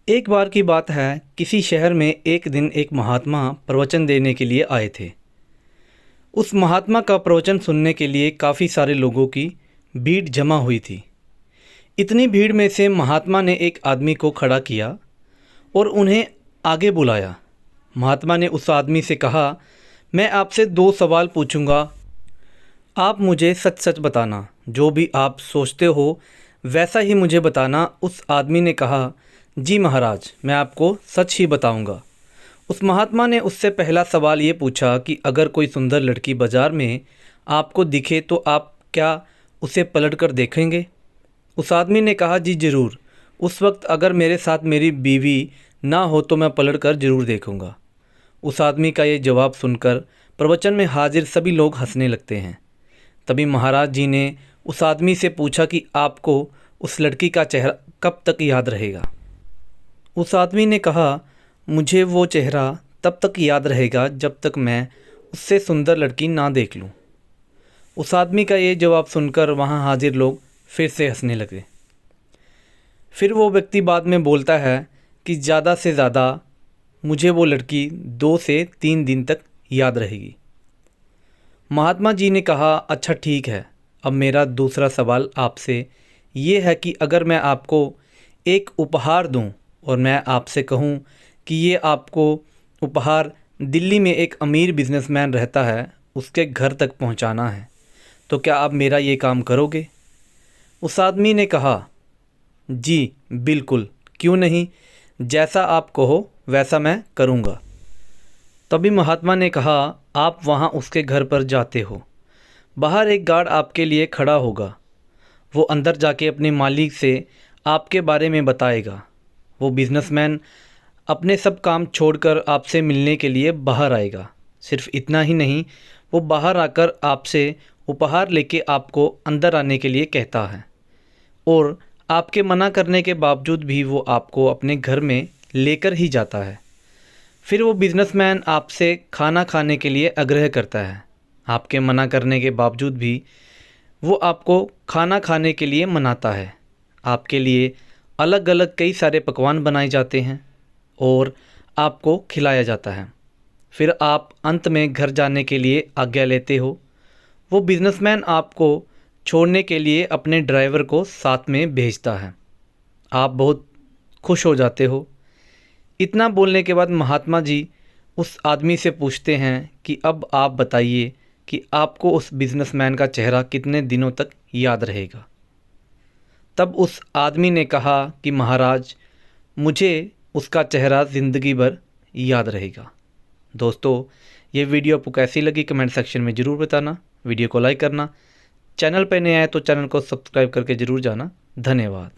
एक बार की बात है, किसी शहर में एक दिन एक महात्मा प्रवचन देने के लिए आए थे। उस महात्मा का प्रवचन सुनने के लिए काफ़ी सारे लोगों की भीड़ जमा हुई थी। इतनी भीड़ में से महात्मा ने एक आदमी को खड़ा किया और उन्हें आगे बुलाया। महात्मा ने उस आदमी से कहा, मैं आपसे 2 सवाल पूछूंगा, आप मुझे सच सच बताना, जो भी आप सोचते हो वैसा ही मुझे बताना। उस आदमी ने कहा, जी महाराज, मैं आपको सच ही बताऊंगा। उस महात्मा ने उससे पहला सवाल ये पूछा कि अगर कोई सुंदर लड़की बाज़ार में आपको दिखे तो आप क्या उसे पलट कर देखेंगे? उस आदमी ने कहा, जी ज़रूर। उस वक्त अगर मेरे साथ मेरी बीवी ना हो तो मैं पलट कर ज़रूर देखूंगा। उस आदमी का ये जवाब सुनकर प्रवचन में हाजिर सभी लोग हंसने लगते हैं। तभी महाराज जी ने उस आदमी से पूछा कि आपको उस लड़की का चेहरा कब तक याद रहेगा? उस आदमी ने कहा, मुझे वो चेहरा तब तक याद रहेगा जब तक मैं उससे सुंदर लड़की ना देख लूं। उस आदमी का ये जवाब सुनकर वहाँ हाजिर लोग फिर से हंसने लगे। फिर वो व्यक्ति बाद में बोलता है कि ज़्यादा से ज़्यादा मुझे वो लड़की 2 से 3 दिन तक याद रहेगी। महात्मा जी ने कहा, अच्छा ठीक है, अब मेरा दूसरा सवाल आपसे ये है कि अगर मैं आपको एक उपहार दूं और मैं आपसे कहूं कि ये आपको उपहार दिल्ली में एक अमीर बिजनेसमैन रहता है, उसके घर तक पहुंचाना है, तो क्या आप मेरा ये काम करोगे? उस आदमी ने कहा, जी बिल्कुल, क्यों नहीं, जैसा आप कहो वैसा मैं करूँगा। तभी महात्मा ने कहा, आप वहाँ उसके घर पर जाते हो, बाहर एक गार्ड आपके लिए खड़ा होगा। वो अंदर जाके अपने मालिक से आपके बारे में बताएगा। वो बिजनेसमैन अपने सब काम छोड़कर आपसे मिलने के लिए बाहर आएगा। सिर्फ इतना ही नहीं, वो बाहर आकर आपसे उपहार लेके आपको अंदर आने के लिए कहता है और आपके मना करने के बावजूद भी वो आपको अपने घर में लेकर ही जाता है। फिर वो बिजनेसमैन आपसे खाना खाने के लिए आग्रह करता है। आपके मना करने के बावजूद भी वो आपको खाना खाने के लिए मनाता है। आपके लिए अलग अलग कई सारे पकवान बनाए जाते हैं और आपको खिलाया जाता है। फिर आप अंत में घर जाने के लिए आज्ञा लेते हो। वो बिजनेसमैन आपको छोड़ने के लिए अपने ड्राइवर को साथ में भेजता है। आप बहुत खुश हो जाते हो। इतना बोलने के बाद महात्मा जी उस आदमी से पूछते हैं कि अब आप बताइए कि आपको उस बिजनेसमैन का चेहरा कितने दिनों तक याद रहेगा? तब उस आदमी ने कहा कि महाराज, मुझे उसका चेहरा ज़िंदगी भर याद रहेगा। दोस्तों, ये वीडियो आपको कैसी लगी कमेंट सेक्शन में ज़रूर बताना। वीडियो को लाइक करना, चैनल पर नए आए तो चैनल को सब्सक्राइब करके ज़रूर जाना। धन्यवाद।